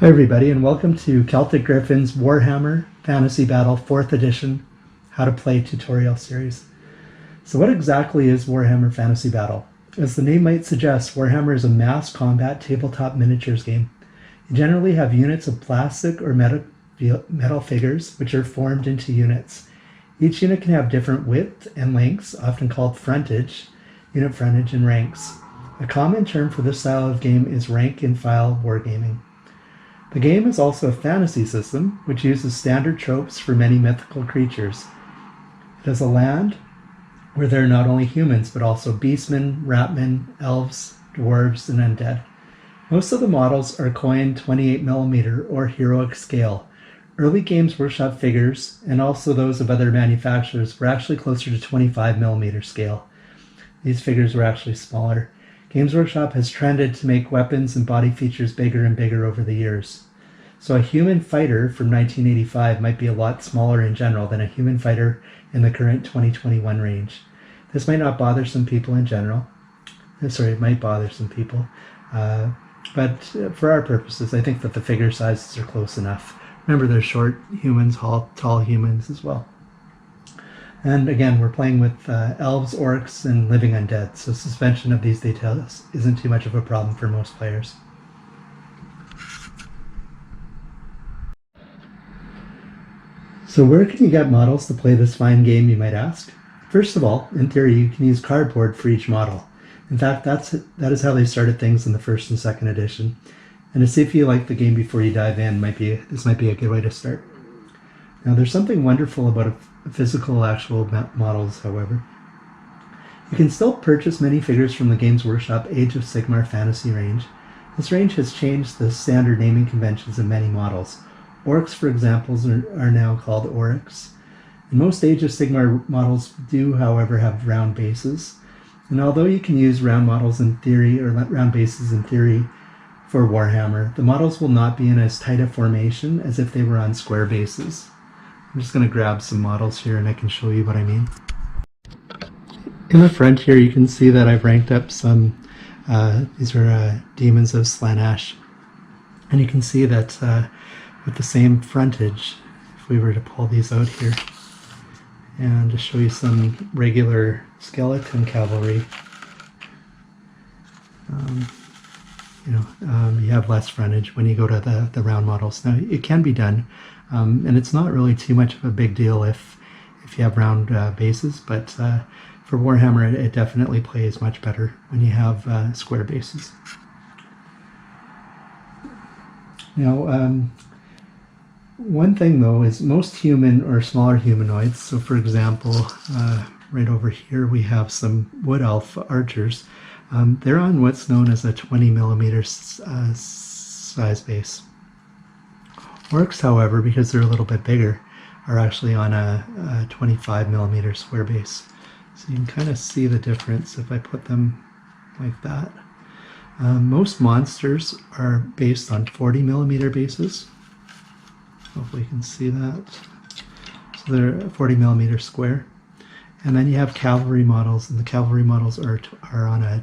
Hi everybody, and welcome to Celtic Griffon's Warhammer Fantasy Battle 4th Edition How to Play tutorial series. So what exactly is Warhammer Fantasy Battle? As the name might suggest, Warhammer is a mass combat tabletop miniatures game. You generally have units of plastic or metal figures which are formed into units. Each unit can have different width and lengths, often called frontage, unit frontage, and ranks. A common term for this style of game is rank and file wargaming. The game is also a fantasy system, which uses standard tropes for many mythical creatures. It has a land where there are not only humans, but also beastmen, ratmen, elves, dwarves, and undead. Most of the models are coined 28mm or heroic scale. Early Games Workshop figures, and also those of other manufacturers, were actually closer to 25mm scale. These figures were actually smaller. Games Workshop has trended to make weapons and body features bigger and bigger over the years. So a human fighter from 1985 might be a lot smaller in general than a human fighter in the current 2021 range. This might not bother some people in general. Sorry, it might bother some people. But for our purposes, I think that the figure sizes are close enough. Remember, they're short humans, tall humans as well. And again, we're playing with elves, orcs, and living undead, so suspension of these details isn't too much of a problem for most players. So where can you get models to play this fine game, you might ask? First of all, in theory, you can use cardboard for each model. In fact, that is how they started things in the 1st and 2nd edition. And to see if you like the game before you dive in, this might be a good way to start. Now, there's something wonderful about physical actual models, however. You can still purchase many figures from the Games Workshop Age of Sigmar fantasy range. This range has changed the standard naming conventions of many models. Orcs, for example, are now called Oryx. And most Age of Sigmar models do, however, have round bases. And although you can use round models in theory, or round bases in theory, for Warhammer, the models will not be in as tight a formation as if they were on square bases. I'm just going to grab some models here and I can show you what I mean. In the front here you can see that I've ranked up some, these are Demons of Slaanesh. And you can see that with the same frontage, if we were to pull these out here, and to show you some regular skeleton cavalry, you have less frontage when you go to the round models. Now, it can be done, and it's not really too much of a big deal if you have round bases, but for Warhammer it definitely plays much better when you have square bases. Now, one thing though is most human or smaller humanoids, so for example, right over here we have some wood elf archers. They're on what's known as a 20mm size base. Orcs, however, because they're a little bit bigger, are actually on a 25mm square base. So you can kind of see the difference if I put them like that. Most monsters are based on 40mm bases. Hopefully you can see that. So they're 40mm square. And then you have cavalry models, and the cavalry models are on a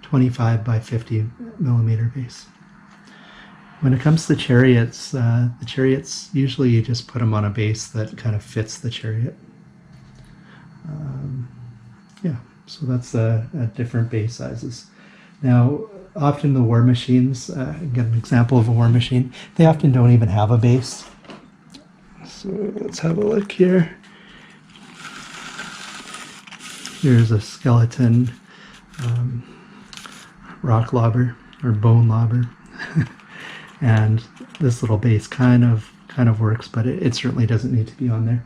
25 by 50mm base. When it comes to chariots, the chariots, usually you just put them on a base that kind of fits the chariot. Yeah, so that's different base sizes. Now, often the war machines, get an example of a war machine, they often don't even have a base. So let's have a look here. Here's a skeleton rock lobber or bone lobber, and this little base kind of works, but it certainly doesn't need to be on there.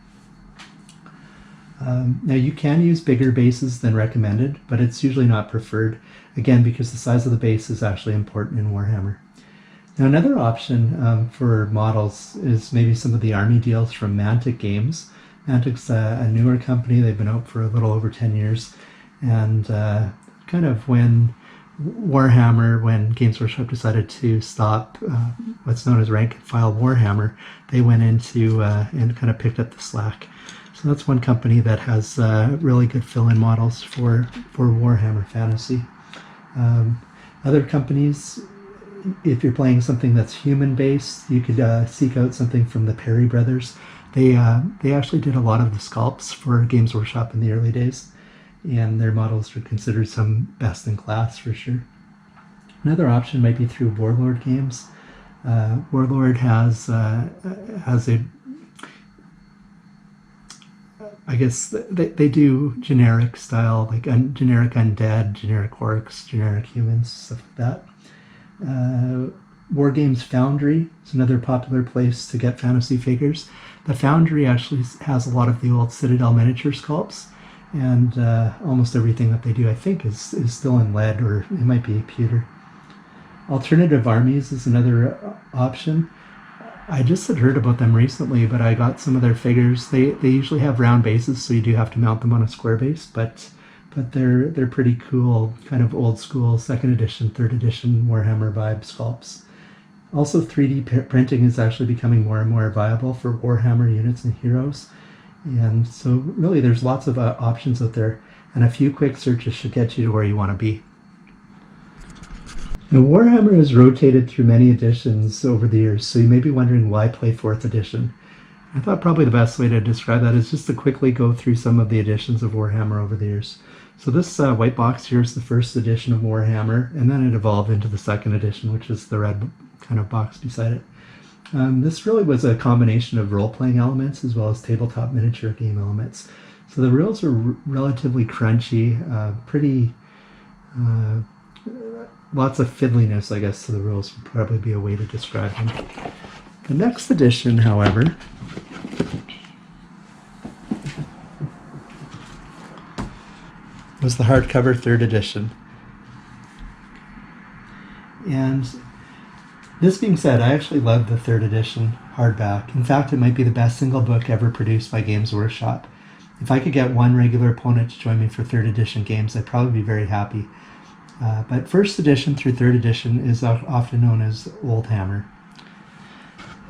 Now you can use bigger bases than recommended, but it's usually not preferred, again because the size of the base is actually important in Warhammer. Now another option for models is maybe some of the army deals from Mantic Games. Mantic's a newer company. They've been out for a little over 10 years, and kind of when Games Workshop decided to stop what's known as rank and file Warhammer, they went into and kind of picked up the slack. So that's one company that has really good fill-in models for Warhammer Fantasy. Other companies, if you're playing something that's human-based, you could seek out something from the Perry brothers. They actually did a lot of the sculpts for Games Workshop in the early days, and their models were considered some best in class for sure. Another option might be through Warlord Games. Warlord has a, I guess they do generic style, like generic undead, generic orcs, generic humans, stuff like that. War Games Foundry is another popular place to get fantasy figures. The Foundry actually has a lot of the old Citadel miniature sculpts, and almost everything that they do, I think, is still in lead, or it might be pewter. Alternative Armies is another option. I just had heard about them recently, but I got some of their figures. They usually have round bases, so you do have to mount them on a square base, but they're pretty cool, kind of old school 2nd edition, 3rd edition Warhammer vibe sculpts. Also, 3D printing is actually becoming more and more viable for Warhammer units and heroes. And so really there's lots of options out there, and a few quick searches should get you to where you want to be. Now, Warhammer has rotated through many editions over the years, so you may be wondering why play 4th edition. I thought probably the best way to describe that is just to quickly go through some of the editions of Warhammer over the years. So this white box here is the 1st edition of Warhammer, and then it evolved into the 2nd edition, which is the red kind of box beside it. This really was a combination of role-playing elements as well as tabletop miniature game elements. So the rules are relatively crunchy, pretty... lots of fiddliness, I guess, to the rules would probably be a way to describe them. The next edition, however, was the hardcover 3rd edition. And this being said, I actually love the 3rd edition hardback. In fact, it might be the best single book ever produced by Games Workshop. If I could get one regular opponent to join me for 3rd edition games, I'd probably be very happy. But 1st edition through 3rd edition is often known as Old Hammer.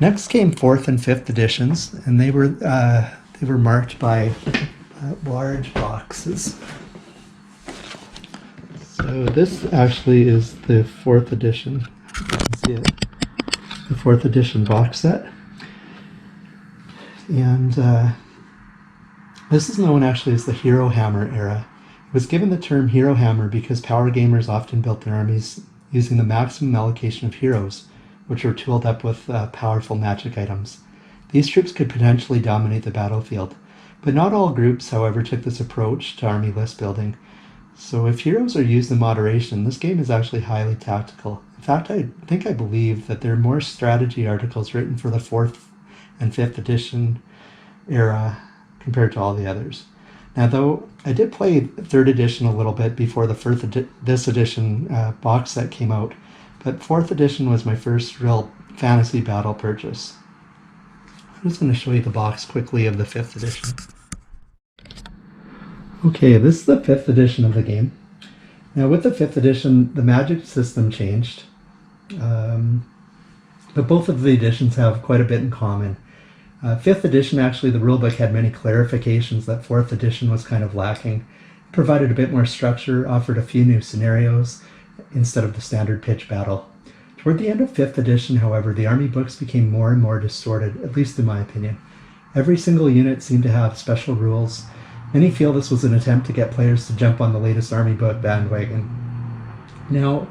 Next came 4th and 5th editions, and they were marked by large boxes. So this actually is the 4th edition. You can see it. The 4th edition box set. And this is known actually as the Hero Hammer era. It was given the term Hero Hammer because power gamers often built their armies using the maximum allocation of heroes, which were tooled up with powerful magic items. These troops could potentially dominate the battlefield, but not all groups, however, took this approach to army list building. So if heroes are used in moderation, this game is actually highly tactical. In fact, I believe that there are more strategy articles written for the 4th and 5th edition era compared to all the others. Now, though I did play 3rd edition a little bit before this edition box set came out, but 4th edition was my first real fantasy battle purchase. I'm just going to show you the box quickly of the 5th edition. Okay, this is the 5th edition of the game. Now, with the 5th edition, the magic system changed, but both of the editions have quite a bit in common. 5th edition, actually, the rulebook had many clarifications that 4th edition was kind of lacking. It provided a bit more structure, offered a few new scenarios instead of the standard pitch battle. Toward the end of 5th edition, however, the army books became more and more distorted, at least in my opinion. Every single unit seemed to have special rules. Many feel this was an attempt to get players to jump on the latest army book bandwagon. Now,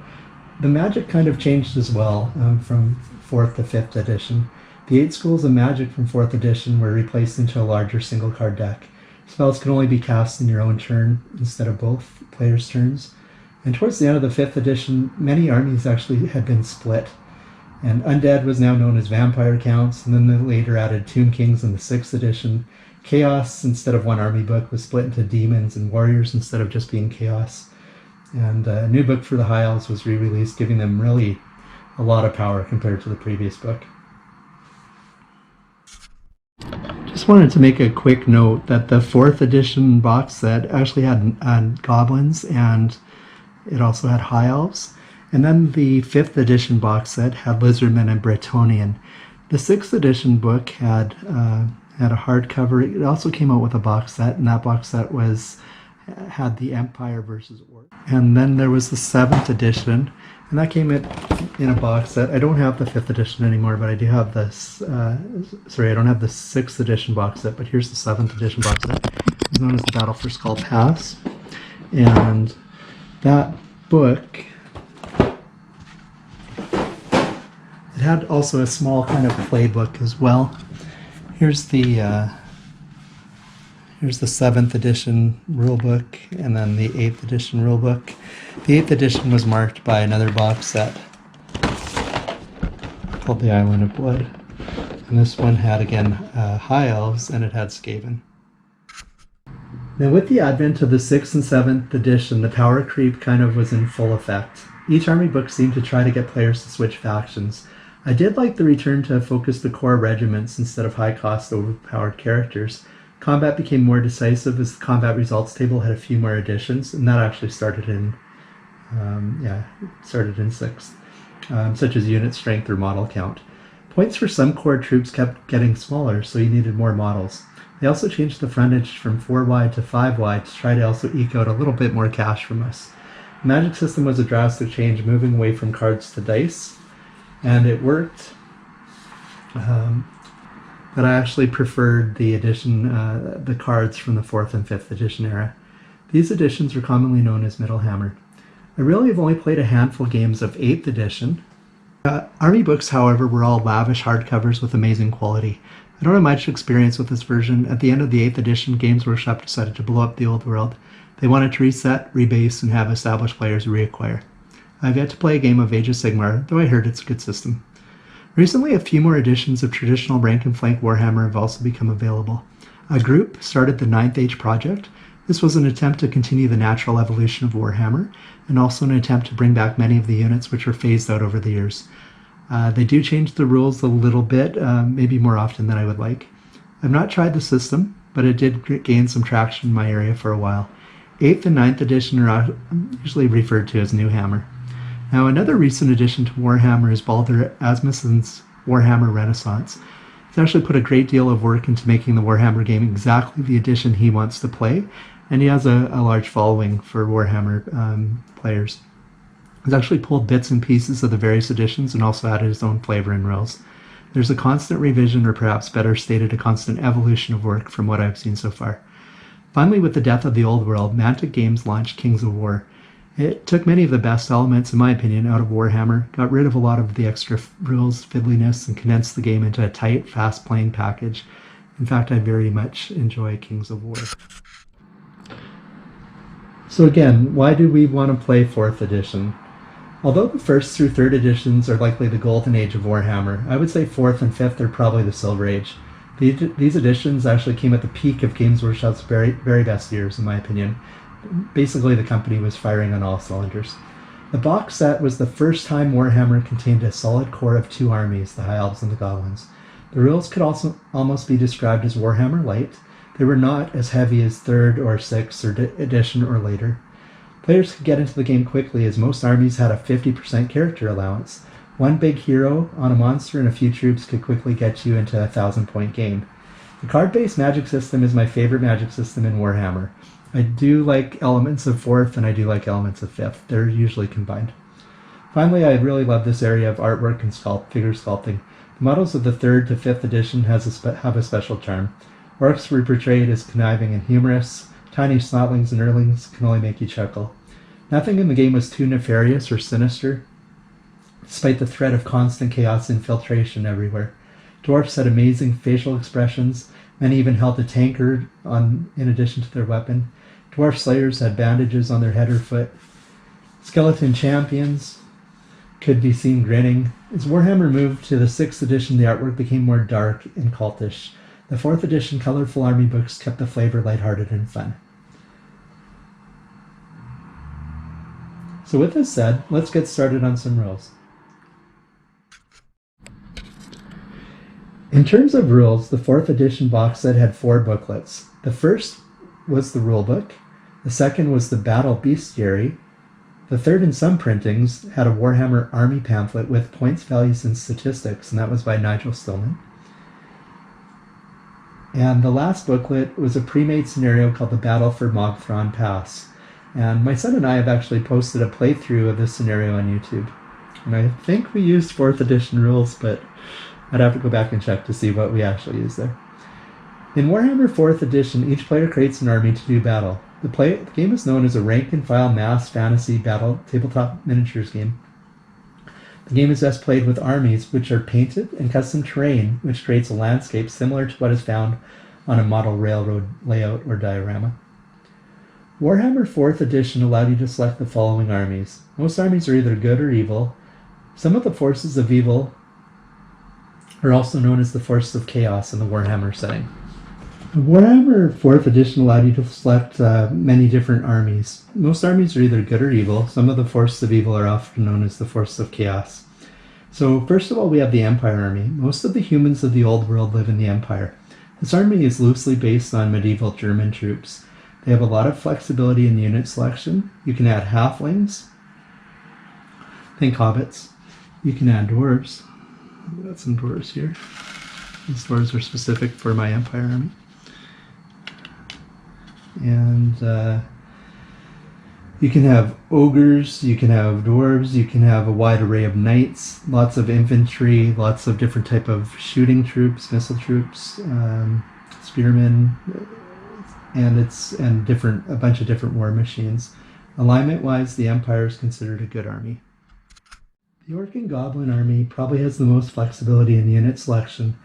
the magic kind of changed as well from 4th to 5th edition. The 8 schools of magic from 4th edition were replaced into a larger single card deck. Spells can only be cast in your own turn instead of both players' turns. And towards the end of the 5th edition, many armies actually had been split. And Undead was now known as Vampire Counts, and then they later added Tomb Kings in the 6th edition. Chaos, instead of one army book, was split into Demons and Warriors instead of just being Chaos. And a new book for the High Elves was re-released, giving them really a lot of power compared to the previous book. Just wanted to make a quick note that the 4th edition box set actually had goblins, and it also had high elves. And then the 5th edition box set had lizardmen and Bretonnian. The 6th edition book had a hardcover. It also came out with a box set, and that box set was had the Empire versus Orc. And then there was the 7th edition, and that came in a box set. I don't have the 5th edition anymore, but I do have this, sorry, I don't have the 6th edition box set, but here's the 7th edition box set. It's known as the Battle for Skull Pass. And that book, it had also a small kind of playbook as well. Here's the 7th edition rulebook, and then the 8th edition rulebook. The 8th edition was marked by another box set called the Island of Blood. And this one had, again, High Elves, and it had Skaven. Now, with the advent of the 6th and 7th edition, the power creep kind of was in full effect. Each army book seemed to try to get players to switch factions. I did like the return to focus the core regiments instead of high-cost, overpowered characters. Combat became more decisive as the combat results table had a few more additions, and that actually started in 6th, such as unit strength or model count. Points for some core troops kept getting smaller, so you needed more models. They also changed the frontage from 4 wide to 5 wide to try to also eke out a little bit more cash from us. The magic system was a drastic change, moving away from cards to dice, and it worked. But I actually preferred the edition, the cards from the 4th and 5th edition era. These editions were commonly known as Middle Hammer. I really have only played a handful of games of 8th edition. Army books, however, were all lavish hardcovers with amazing quality. I don't have much experience with this version. At the end of the 8th edition, Games Workshop decided to blow up the old world. They wanted to reset, rebase, and have established players reacquire. I've yet to play a game of Age of Sigmar, though I heard it's a good system. Recently, a few more editions of traditional rank and flank Warhammer have also become available. A group started the 9th Age project. This was an attempt to continue the natural evolution of Warhammer, and also an attempt to bring back many of the units which were phased out over the years. They do change the rules a little bit, maybe more often than I would like. I've not tried the system, but it did gain some traction in my area for a while. 8th and 9th edition are usually referred to as New Hammer. Now, another recent addition to Warhammer is Baldur Asmussen's Warhammer Renaissance. He's actually put a great deal of work into making the Warhammer game exactly the edition he wants to play, and he has a large following for Warhammer players. He's actually pulled bits and pieces of the various editions and also added his own flavor and rules. There's a constant revision, or perhaps better stated, a constant evolution of work from what I've seen so far. Finally, with the death of the old world, Mantic Games launched Kings of War. It took many of the best elements, in my opinion, out of Warhammer, got rid of a lot of the extra rules, fiddliness, and condensed the game into a tight, fast-playing package. In fact, I very much enjoy Kings of War. So again, why do we want to play 4th edition? Although the 1st through 3rd editions are likely the golden age of Warhammer, I would say 4th and 5th are probably the silver age. These editions actually came at the peak of Games Workshop's very, very best years, in my opinion. Basically, the company was firing on all cylinders. The box set was the first time Warhammer contained a solid core of 2 armies, the High Elves and the Goblins. The rules could also almost be described as Warhammer Light. They were not as heavy as 3rd or 6th edition or later. Players could get into the game quickly as most armies had a 50% character allowance. One big hero on a monster and a few troops could quickly get you into a 1,000-point game. The card-based magic system is my favorite magic system in Warhammer. I do like elements of 4th and I do like elements of 5th. They're usually combined. Finally, I really love this area of artwork and figure sculpting. The models of the 3rd to 5th edition have a special charm. Orcs were portrayed as conniving and humorous. Tiny snotlings and earlings can only make you chuckle. Nothing in the game was too nefarious or sinister, despite the threat of constant chaos infiltration everywhere. Dwarfs had amazing facial expressions. Many even held a tankard in addition to their weapon. Dwarf slayers had bandages on their head or foot. Skeleton champions could be seen grinning. As Warhammer moved to the 6th edition, the artwork became more dark and cultish. The 4th edition colorful army books kept the flavor lighthearted and fun. So with this said, let's get started on some rules. In terms of rules, the 4th edition box set had 4 booklets. The first was the rulebook, the second was the Battle Bestiary, the third in some printings had a Warhammer Army pamphlet with points, values, and statistics, and that was by Nigel Stillman. And the last booklet was a pre-made scenario called the Battle for Mogthron Pass. And my son and I have actually posted a playthrough of this scenario on YouTube. And I think we used 4th edition rules, but I'd have to go back and check to see what we actually used there. In Warhammer 4th edition, each player creates an army to do battle. The game is known as a rank-and-file mass fantasy battle tabletop miniatures game. The game is best played with armies, which are painted, and custom terrain, which creates a landscape similar to what is found on a model railroad layout or diorama. Warhammer 4th edition allowed you to select the following armies. Most armies are either good or evil. Some of the forces of evil are also known as the forces of chaos in the Warhammer setting. Warhammer 4th edition allowed you to select many different armies. Most armies are either good or evil. Some of the forces of evil are often known as the forces of chaos. So first of all, we have the Empire Army. Most of the humans of the Old World live in the Empire. This army is loosely based on medieval German troops. They have a lot of flexibility in unit selection. You can add halflings, think hobbits. You can add dwarves. I've got some dwarves here. These dwarves are specific for my Empire Army. And you can have ogres, you can have dwarves, you can have a wide array of knights, lots of infantry, lots of different type of shooting troops, missile troops, spearmen, and a bunch of different war machines. Alignment-wise, the Empire is considered a good army. The Orc and Goblin army probably has the most flexibility in unit selection.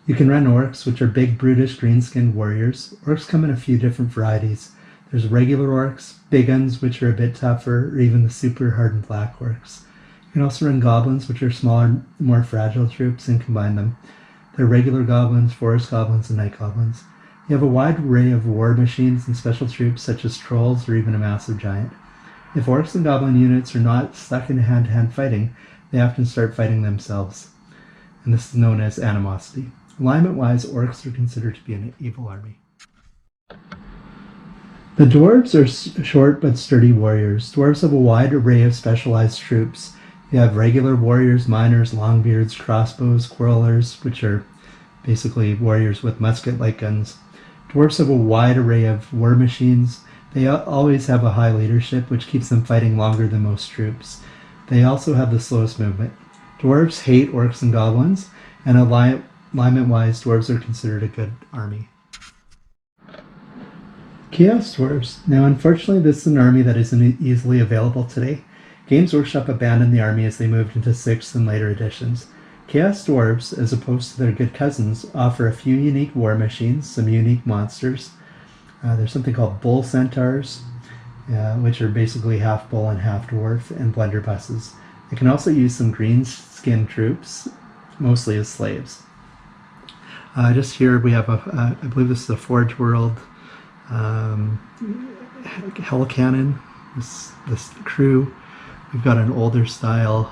You can run orcs, which are big, brutish, green-skinned warriors. Orcs come in a few different varieties. There's regular orcs, big uns, which are a bit tougher, or even the super hardened black orcs. You can also run goblins, which are smaller, more fragile troops, and combine them. They're regular goblins, forest goblins, and night goblins. You have a wide array of war machines and special troops, such as trolls or even a massive giant. If orcs and goblin units are not stuck in hand-to-hand fighting, they often start fighting themselves. And this is known as animosity. Alignment-wise, orcs are considered to be an evil army. The dwarves are short but sturdy warriors. Dwarves have a wide array of specialized troops. You have regular warriors, miners, longbeards, crossbows, quarrelers, which are basically warriors with musket-like guns. Dwarves have a wide array of war machines. They always have a high leadership, which keeps them fighting longer than most troops. They also have the slowest movement. Dwarves hate orcs and goblins, and alignment-wise, dwarves are considered a good army. Chaos Dwarves. Now, unfortunately, this is an army that isn't easily available today. Games Workshop abandoned the army as they moved into 6th and later editions. Chaos Dwarves, as opposed to their good cousins, offer a few unique war machines, some unique monsters. There's something called bull centaurs, which are basically half bull and half dwarf, and blunderbusses. They can also use some green-skinned troops, mostly as slaves. Just here we have I believe this is a Forge World Hell Cannon, this crew. We've got an older style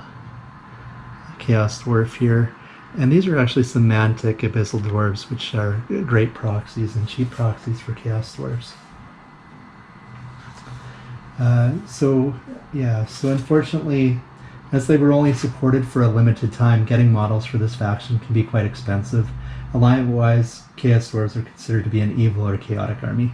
Chaos Dwarf here. And these are actually some Mantic Abyssal Dwarves, which are great proxies and cheap proxies for Chaos Dwarves. So unfortunately, as they were only supported for a limited time, getting models for this faction can be quite expensive. Alliance-wise, Chaos Dwarves are considered to be an evil or chaotic army.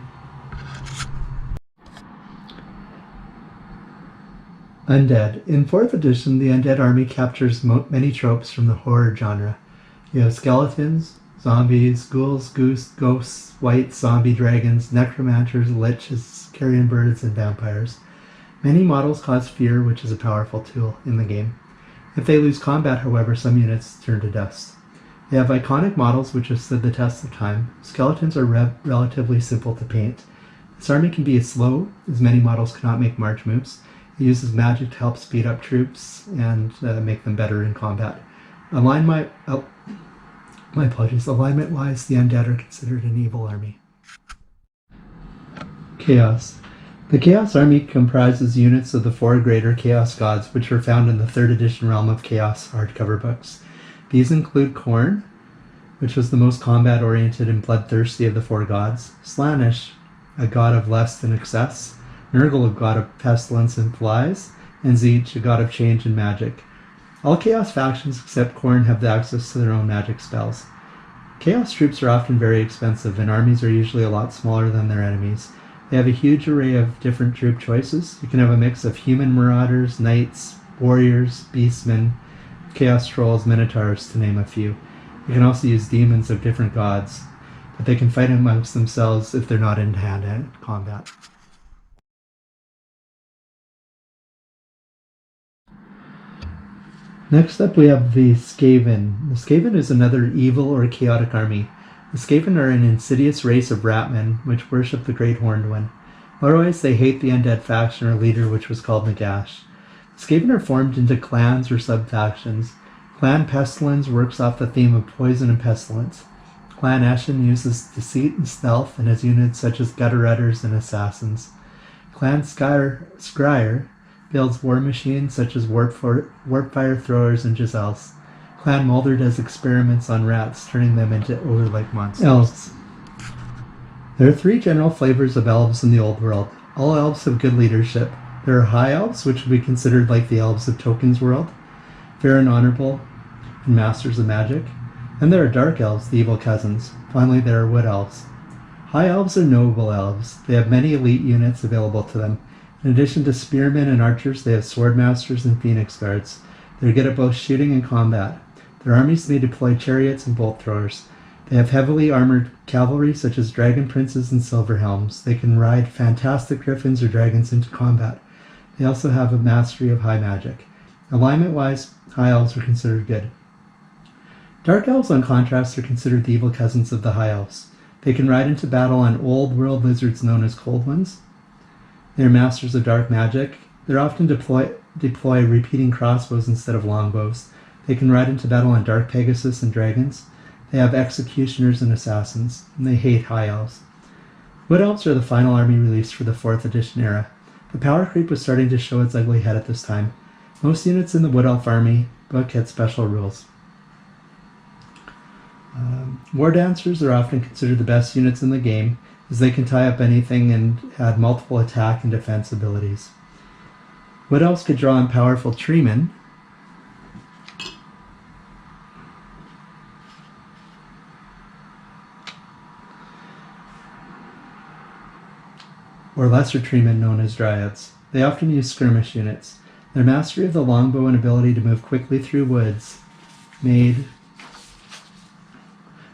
Undead. In 4th edition, the Undead army captures many tropes from the horror genre. You have skeletons, zombies, ghouls, ghosts, white zombie dragons, necromancers, liches, carrion birds, and vampires. Many models cause fear, which is a powerful tool in the game. If they lose combat, however, some units turn to dust. They have iconic models which have stood the test of time. Skeletons are relatively simple to paint. This army can be slow, as many models cannot make march moves. It uses magic to help speed up troops and make them better in combat. Alignment-wise, the Undead are considered an evil army. Chaos. The Chaos Army comprises units of the 4 greater Chaos Gods, which were found in the 3rd edition Realm of Chaos hardcover books. These include Khorne, which was the most combat-oriented and bloodthirsty of the 4 gods, Slaanesh, a god of lust and excess, Nurgle, a god of pestilence and flies, and Tzeentch, a god of change and magic. All Chaos factions except Khorne have access to their own magic spells. Chaos troops are often very expensive, and armies are usually a lot smaller than their enemies. They have a huge array of different troop choices. You can have a mix of human marauders, knights, warriors, beastmen, chaos trolls, minotaurs, to name a few. You can also use demons of different gods, but they can fight amongst themselves if they're not in hand-to-hand combat. Next up we have the Skaven. The Skaven is another evil or chaotic army. The Skaven are an insidious race of ratmen which worship the Great Horned One. Otherwise, they hate the undead faction or leader, which was called Nagash. The Skaven are formed into clans or sub-factions. Clan Pestilence works off the theme of poison and pestilence. Clan Edtion uses deceit and stealth and has units such as gutter rudders and assassins. Clan Scryer builds war machines such as warp fire throwers and giselles. Clan Mulder does experiments on rats, turning them into ogre-like monsters. Elves. There are 3 general flavors of elves in the old world. All elves have good leadership. There are high elves, which would be considered like the elves of Tolkien's world, fair and honorable, and masters of magic. And there are dark elves, the evil cousins. Finally, there are wood elves. High elves are noble elves. They have many elite units available to them. In addition to spearmen and archers, they have swordmasters and phoenix guards. They're good at both shooting and combat. Their armies may deploy chariots and bolt throwers. They have heavily armored cavalry such as dragon princes and silver helms. They can ride fantastic griffins or dragons into combat. They also have a mastery of high magic. Alignment-wise, high elves are considered good. Dark elves, on contrast, are considered the evil cousins of the high elves. They can ride into battle on old world lizards known as cold ones. They are masters of dark magic. They often deploy repeating crossbows instead of longbows. They can ride into battle on dark Pegasus and dragons. They have executioners and assassins, and they hate high elves. Wood elves are the final army released for the 4th edition era. The power creep was starting to show its ugly head at this time. Most units in the Wood Elf army book had special rules. War dancers are often considered the best units in the game, as they can tie up anything and had multiple attack and defense abilities. Wood elves could draw in powerful treemen, or lesser treemen known as dryads. They often use skirmish units. Their mastery of the longbow and ability to move quickly through woods made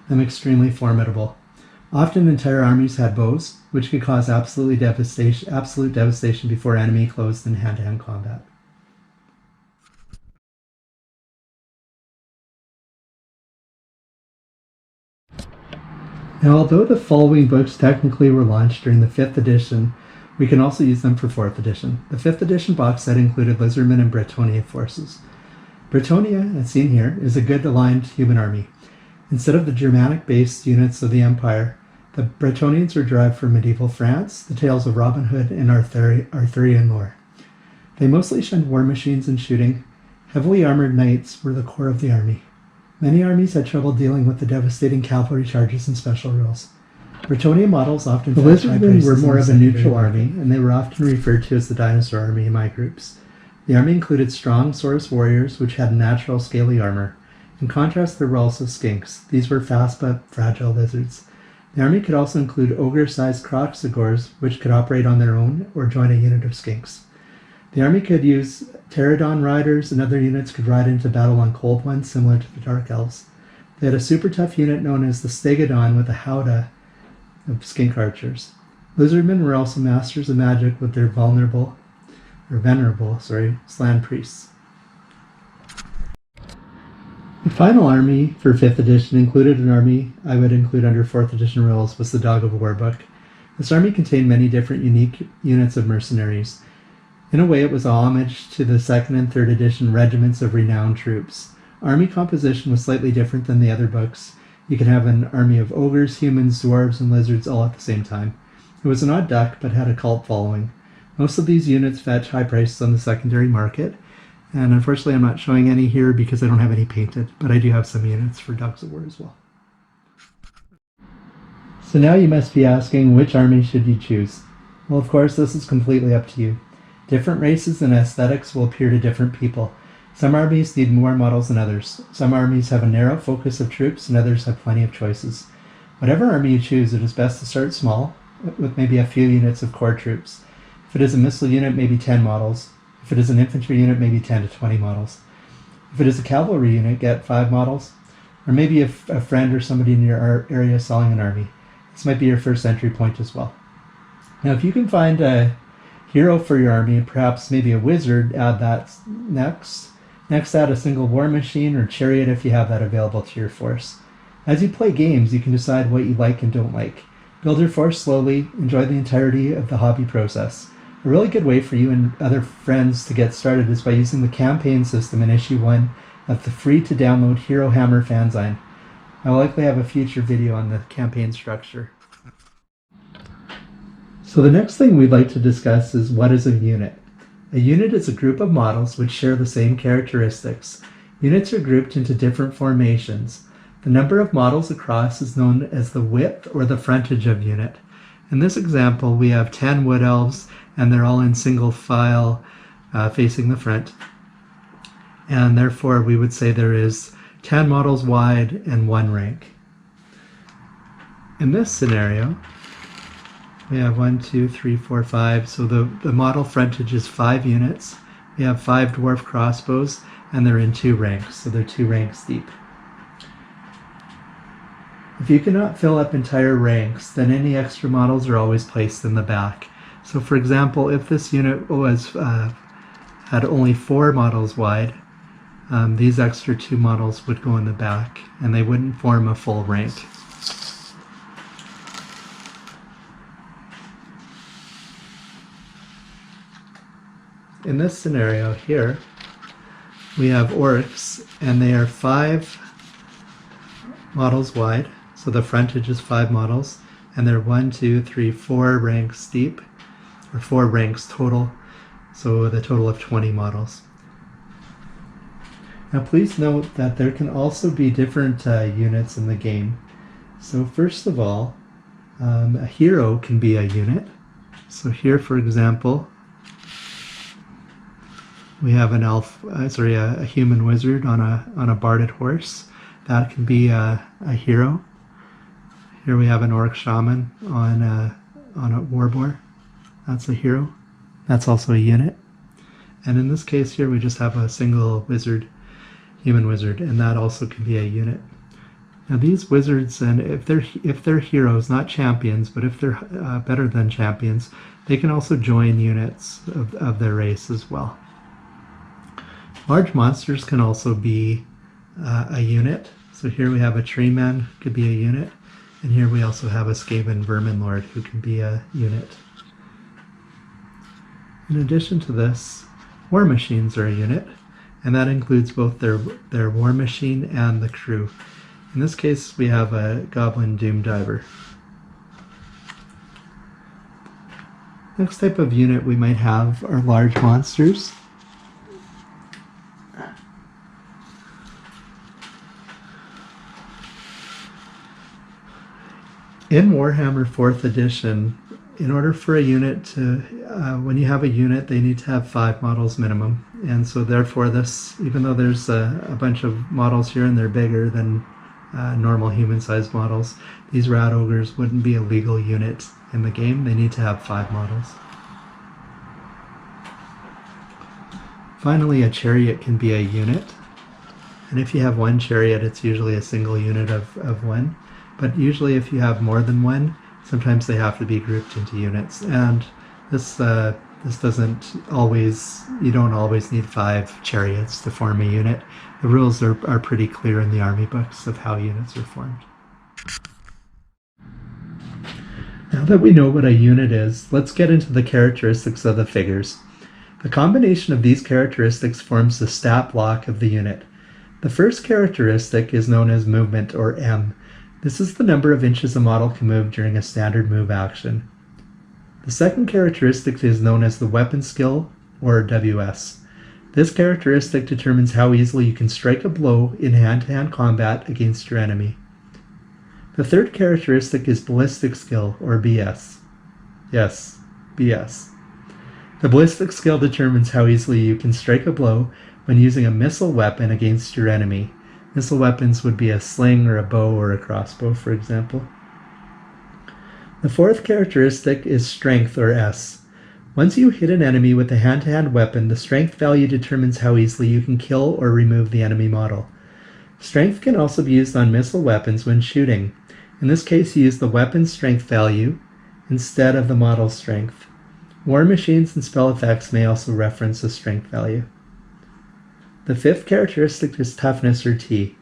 them extremely formidable. Often entire armies had bows, which could cause absolute devastation before enemy closed in hand-to-hand combat. Now, although the following books technically were launched during the 5th edition, we can also use them for 4th edition. The 5th edition box set included Lizardmen and Bretonnia forces. Bretonnia, as seen here, is a good aligned human army. Instead of the Germanic-based units of the Empire, the Bretonians were derived from medieval France, the tales of Robin Hood, and Arthurian lore. They mostly shunned war machines and shooting. Heavily armored knights were the core of the army. Many armies had trouble dealing with the devastating cavalry charges and special rules. Bretonnia models often the Lizardmen were more of a neutral army, and they were often referred to as the dinosaur army in my groups. The army included strong Saurus warriors, which had natural scaly armor. In contrast, there were also skinks. These were fast but fragile lizards. The army could also include ogre-sized croxagores, which could operate on their own or join a unit of skinks. The army could use pterodon riders, and other units could ride into battle on cold ones, similar to the Dark Elves. They had a super tough unit known as the Stegodon with a howdah of skink archers. Lizardmen were also masters of magic with their venerable slan priests. The final army for 5th edition included an army I would include under 4th edition rules was the Dog of War book. This army contained many different unique units of mercenaries. In a way, it was a homage to the 2nd and 3rd edition regiments of renowned troops. Army composition was slightly different than the other books. You could have an army of ogres, humans, dwarves, and lizards all at the same time. It was an odd duck, but had a cult following. Most of these units fetch high prices on the secondary market, and unfortunately I'm not showing any here because I don't have any painted, but I do have some units for Dogs of War as well. So now you must be asking, which army should you choose? Well, of course, this is completely up to you. Different races and aesthetics will appeal to different people. Some armies need more models than others. Some armies have a narrow focus of troops and others have plenty of choices. Whatever army you choose, it is best to start small, with maybe a few units of core troops. If it is a missile unit, maybe 10 models. If it is an infantry unit, maybe 10 to 20 models. If it is a cavalry unit, get 5 models. Or maybe a friend or somebody in your area selling an army. This might be your first entry point as well. Now, if you can find a hero for your army, and perhaps maybe a wizard, add that next. Next, add a single war machine or chariot if you have that available to your force. As you play games, you can decide what you like and don't like. Build your force slowly, enjoy the entirety of the hobby process. A really good way for you and other friends to get started is by using the campaign system in issue 1 of the free-to-download Hero Hammer fanzine. I'll likely have a future video on the campaign structure. So the next thing we'd like to discuss is what is a unit. A unit is a group of models which share the same characteristics. Units are grouped into different formations. The number of models across is known as the width or the frontage of unit. In this example, we have 10 wood elves and they're all in single file facing the front. And therefore we would say there is 10 models wide and 1 rank. In this scenario, we have 1, 2, 3, 4, 5. So the model frontage is 5 units. We have 5 dwarf crossbows and they're in 2 ranks, so they're 2 ranks deep. If you cannot fill up entire ranks, then any extra models are always placed in the back. So for example, if this unit was had only 4 models wide, these extra 2 models would go in the back and they wouldn't form a full rank. In this scenario here, we have orcs and they are 5 models wide. So the frontage is 5 models and they're 1, 2, 3, 4 ranks deep, or 4 ranks total. So the total of 20 models. Now please note that there can also be different units in the game. So first of all, a hero can be a unit. So here, for example, we have an a human wizard on a barded horse. That can be a hero. Here we have an orc shaman on a war boar. That's a hero. That's also a unit. And in this case here, we just have a single wizard, human wizard, and that also can be a unit. Now these wizards, and if they're heroes, not champions, but if they're better than champions, they can also join units of their race as well. Large monsters can also be a unit. So here we have a tree man, could be a unit. And here we also have a Skaven vermin lord who can be a unit. In addition to this, war machines are a unit, and that includes both their war machine and the crew. In this case, we have a goblin doom diver. Next type of unit we might have are large monsters. In Warhammer 4th edition, in order for a unit to, when you have a unit, they need to have 5 models minimum. And so therefore this, even though there's a bunch of models here and they're bigger than normal human-sized models, these rat ogres wouldn't be a legal unit in the game. They need to have 5 models. Finally, a chariot can be a unit. And if you have 1 chariot, it's usually a single unit of 1. But usually if you have more than 1, sometimes they have to be grouped into units. And this doesn't always, you don't always need 5 chariots to form a unit. The rules are pretty clear in the army books of how units are formed. Now that we know what a unit is, let's get into the characteristics of the figures. The combination of these characteristics forms the stat block of the unit. The first characteristic is known as movement, or M. This is the number of inches a model can move during a standard move action. The second characteristic is known as the weapon skill, or WS. This characteristic determines how easily you can strike a blow in hand-to-hand combat against your enemy. The third characteristic is ballistic skill, or BS. Yes, BS. The ballistic skill determines how easily you can strike a blow when using a missile weapon against your enemy. Missile weapons would be a sling or a bow or a crossbow, for example. The fourth characteristic is strength, or S. Once you hit an enemy with a hand-to-hand weapon, the strength value determines how easily you can kill or remove the enemy model. Strength can also be used on missile weapons when shooting. In this case, you use the weapon's strength value instead of the model's strength. War machines and spell effects may also reference a strength value. The fifth characteristic is toughness, or T.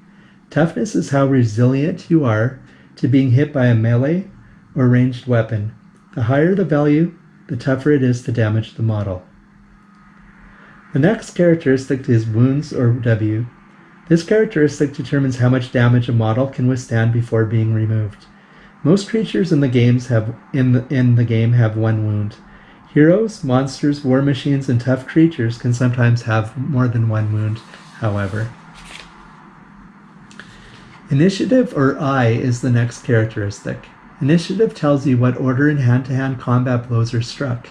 Toughness is how resilient you are to being hit by a melee or ranged weapon. The higher the value, the tougher it is to damage the model. The next characteristic is wounds, or W. This characteristic determines how much damage a model can withstand before being removed. Most creatures in the game have one wound. Heroes, monsters, war machines, and tough creatures can sometimes have more than one wound, however. Initiative, or I, is the next characteristic. Initiative tells you what order in hand-to-hand combat blows are struck.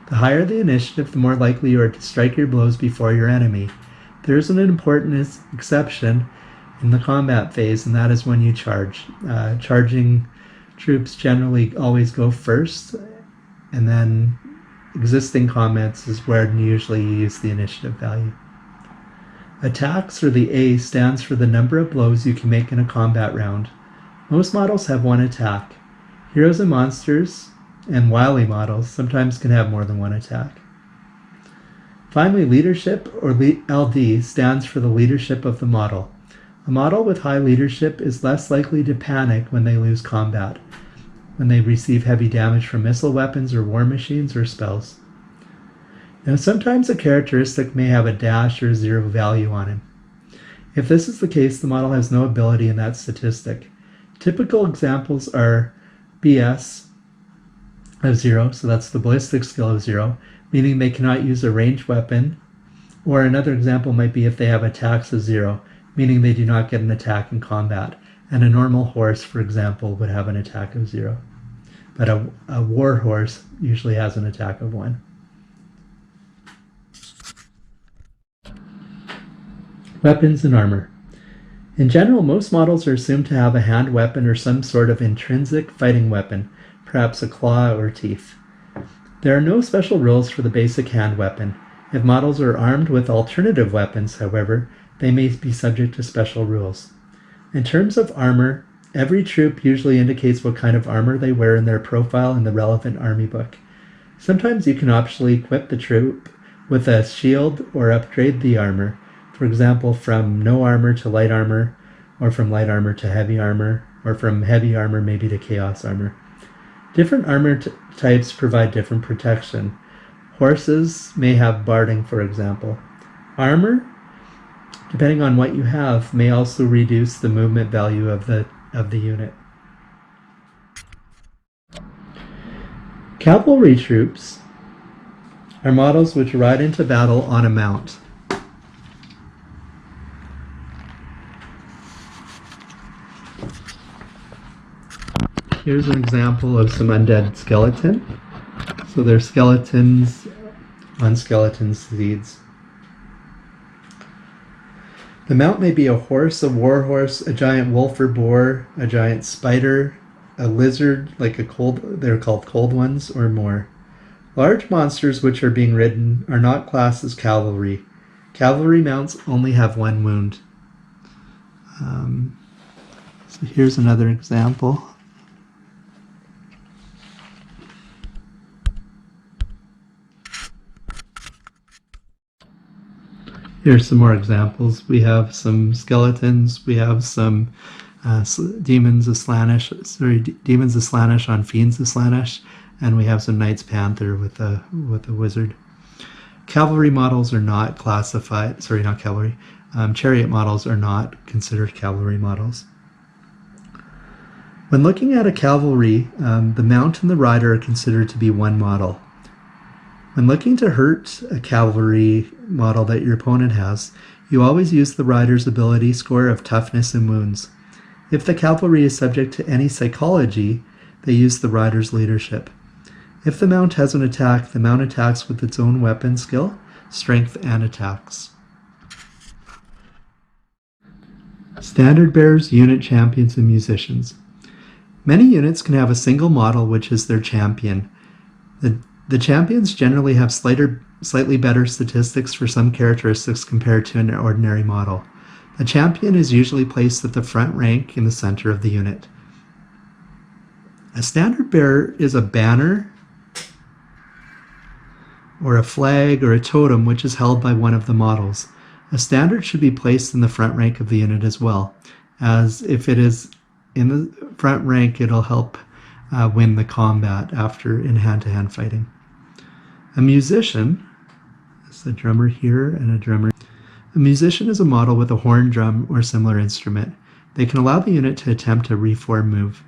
The higher the initiative, the more likely you are to strike your blows before your enemy. There is an important exception in the combat phase, and that is when you charge. Charging troops generally always go first, and then existing combats is where usually you use the initiative value. Attacks, or the A, stands for the number of blows you can make in a combat round. Most models have one attack. Heroes and monsters and wily models sometimes can have more than one attack. Finally, leadership, or LD, stands for the leadership of the model. A model with high leadership is less likely to panic when they lose combat, when they receive heavy damage from missile weapons or war machines or spells. Now, sometimes a characteristic may have a dash or 0 value on him. If this is the case, the model has no ability in that statistic. Typical examples are BS of 0, so that's the ballistic skill of 0, meaning they cannot use a ranged weapon, or another example might be if they have attacks of 0, meaning they do not get an attack in combat, and a normal horse, for example, would have an attack of 0. But a war horse usually has an attack of 1. Weapons and armor. In general, most models are assumed to have a hand weapon or some sort of intrinsic fighting weapon, perhaps a claw or teeth. There are no special rules for the basic hand weapon. If models are armed with alternative weapons, however, they may be subject to special rules. In terms of armor, every troop usually indicates what kind of armor they wear in their profile in the relevant army book. Sometimes you can optionally equip the troop with a shield or upgrade the armor, for example, from no armor to light armor, or from light armor to heavy armor, or from heavy armor maybe to chaos armor. Different armor types provide different protection. Horses may have barding, for example. Armor, depending on what you have, may also reduce the movement value of the unit. Cavalry troops are models which ride into battle on a mount. Here's an example of some undead skeleton. So they're skeletons on skeleton seeds. The mount may be a horse, a war horse, a giant wolf or boar, a giant spider, a lizard, like they're called cold ones, or more. Large monsters which are being ridden are not classed as cavalry. Cavalry mounts only have one wound. So here's another example. Here's some more examples. We have some skeletons. We have some demons of Slaanesh on Fiends of Slaanesh, and we have some Knights Panther with a wizard. Cavalry models are not classified. Sorry, not cavalry. Chariot models are not considered cavalry models. When looking at a cavalry, the mount and the rider are considered to be one model. When looking to hurt a cavalry model that your opponent has, you always use the rider's ability score of toughness and wounds. If the cavalry is subject to any psychology, they use the rider's leadership. If the mount has an attack, the mount attacks with its own weapon skill, strength, and attacks. Standard bearers, unit champions, and musicians. Many units can have a single model which is their champion. The champions generally have slightly better statistics for some characteristics compared to an ordinary model. The champion is usually placed at the front rank in the center of the unit. A standard bearer is a banner or a flag or a totem which is held by one of the models. A standard should be placed in the front rank of the unit as well, as if it is in the front rank it'll help win the combat in hand-to-hand fighting. A musician is a drummer here and a drummer. A musician is a model with a horn, drum, or similar instrument. They can allow the unit to attempt a reform move.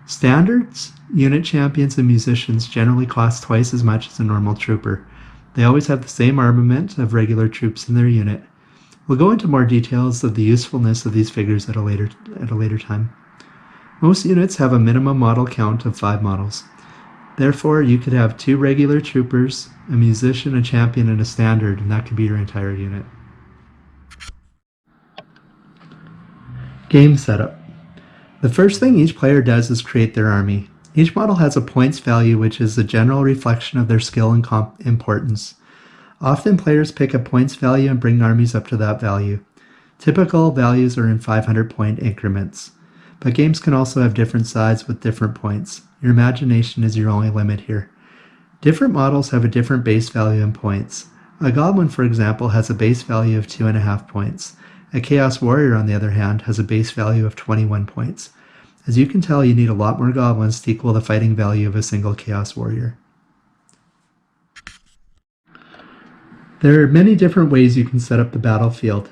Standards, unit champions, and musicians generally cost twice as much as a normal trooper. They always have the same armament of regular troops in their unit. We'll go into more details of the usefulness of these figures at a later time. Most units have a minimum model count of 5 models. Therefore, you could have 2 regular troopers, a musician, a champion, and a standard, and that could be your entire unit. Game setup. The first thing each player does is create their army. Each model has a points value which is a general reflection of their skill and importance. Often players pick a points value and bring armies up to that value. Typical values are in 500-point increments, but games can also have different sides with different points. Your imagination is your only limit here. Different models have a different base value in points. A goblin, for example, has a base value of 2.5 points. A Chaos Warrior, on the other hand, has a base value of 21 points. As you can tell, you need a lot more goblins to equal the fighting value of a single Chaos Warrior. There are many different ways you can set up the battlefield.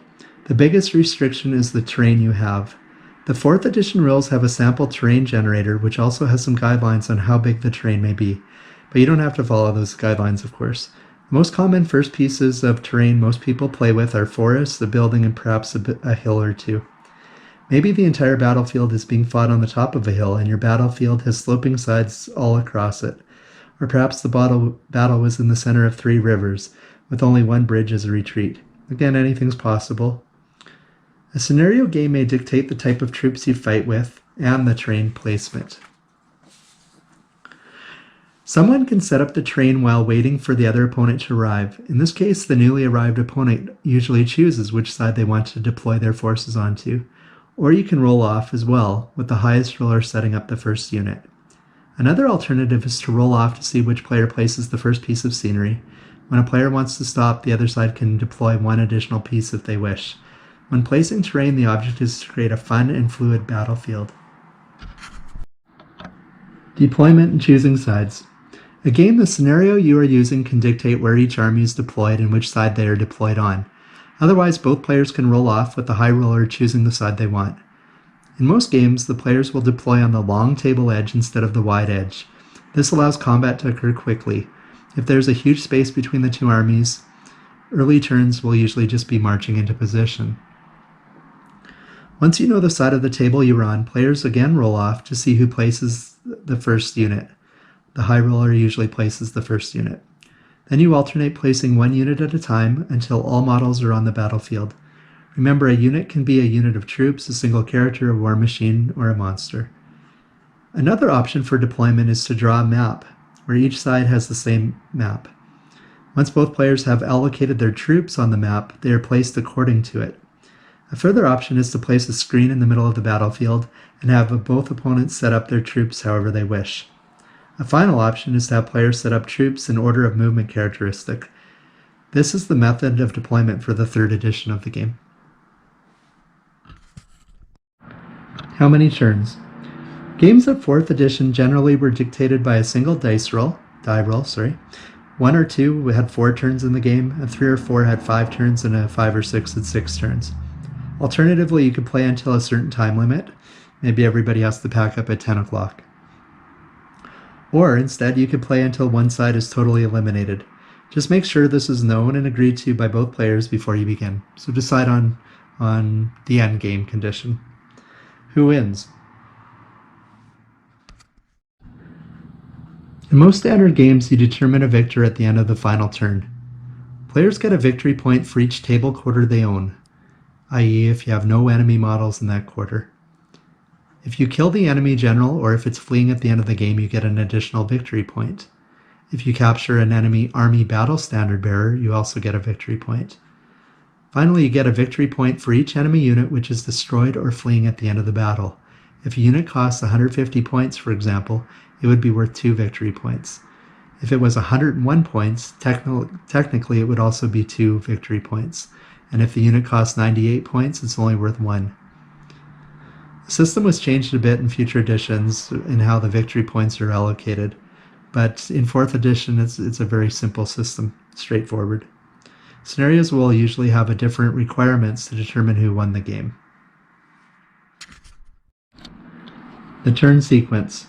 The biggest restriction is the terrain you have. The 4th edition rules have a sample terrain generator, which also has some guidelines on how big the terrain may be, but you don't have to follow those guidelines, of course. The most common first pieces of terrain most people play with are forests, a building, and perhaps a hill or two. Maybe the entire battlefield is being fought on the top of a hill, and your battlefield has sloping sides all across it. Or perhaps the battle was in the center of 3 rivers, with only one bridge as a retreat. Again, anything's possible. A scenario game may dictate the type of troops you fight with and the terrain placement. Someone can set up the terrain while waiting for the other opponent to arrive. In this case, the newly arrived opponent usually chooses which side they want to deploy their forces onto. Or you can roll off as well, with the highest roller setting up the first unit. Another alternative is to roll off to see which player places the first piece of scenery. When a player wants to stop, the other side can deploy one additional piece if they wish. When placing terrain, the object is to create a fun and fluid battlefield. Deployment and choosing sides. Again, the scenario you are using can dictate where each army is deployed and which side they are deployed on. Otherwise, both players can roll off with the high roller choosing the side they want. In most games, the players will deploy on the long table edge instead of the wide edge. This allows combat to occur quickly. If there's a huge space between the 2 armies, early turns will usually just be marching into position. Once you know the side of the table you're on, players again roll off to see who places the first unit. The high roller usually places the first unit. Then you alternate placing one unit at a time until all models are on the battlefield. Remember, a unit can be a unit of troops, a single character, a war machine, or a monster. Another option for deployment is to draw a map, where each side has the same map. Once both players have allocated their troops on the map, they are placed according to it. A further option is to place a screen in the middle of the battlefield and have both opponents set up their troops however they wish. A final option is to have players set up troops in order of movement characteristic. This is the method of deployment for the 3rd edition of the game. How many turns? Games of 4th edition generally were dictated by a single die roll. 1 or 2 had 4 turns in the game, and 3 or 4 had 5 turns, and a 5 or 6 had 6 turns. Alternatively, you could play until a certain time limit. Maybe everybody has to pack up at 10 o'clock. Or instead, you could play until one side is totally eliminated. Just make sure this is known and agreed to by both players before you begin. So decide on the end game condition. Who wins? In most standard games, you determine a victor at the end of the final turn. Players get a victory point for each table quarter they own. i.e. if you have no enemy models in that quarter. If you kill the enemy general, or if it's fleeing at the end of the game, you get an additional victory point. If you capture an enemy army battle standard bearer, you also get a victory point. Finally, you get a victory point for each enemy unit which is destroyed or fleeing at the end of the battle. If a unit costs 150 points, for example, it would be worth 2 victory points. If it was 101 points, technically it would also be 2 victory points. And if the unit costs 98 points, it's only worth 1. The system was changed a bit in future editions in how the victory points are allocated, but in 4th edition it's a very simple system, straightforward. Scenarios will usually have different requirements to determine who won the game. The turn sequence.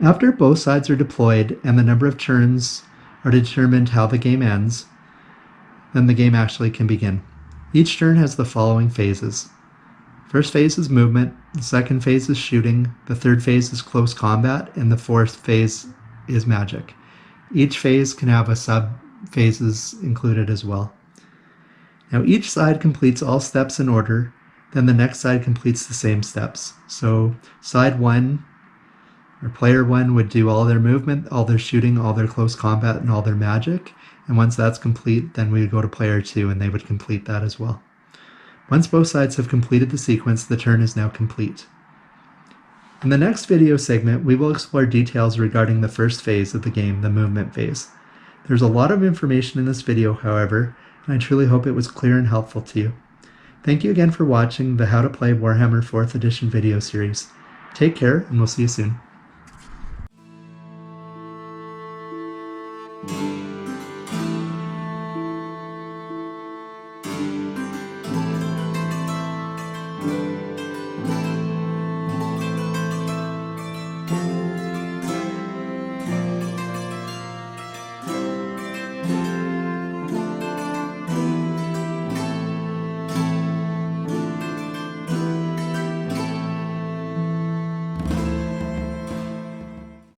After both sides are deployed and the number of turns are determined how the game ends, then the game actually can begin. Each turn has the following phases. First phase is movement, the second phase is shooting, the third phase is close combat, and the fourth phase is magic. Each phase can have a sub-phases included as well. Now each side completes all steps in order, then the next side completes the same steps. So side 1, or player 1 would do all their movement, all their shooting, all their close combat, and all their magic. And once that's complete, then we would go to player 2 and they would complete that as well. Once both sides have completed the sequence, the turn is now complete. In the next video segment, we will explore details regarding the first phase of the game, the movement phase. There's a lot of information in this video, however, and I truly hope it was clear and helpful to you. Thank you again for watching the How to Play Warhammer 4th Edition video series. Take care, and we'll see you soon.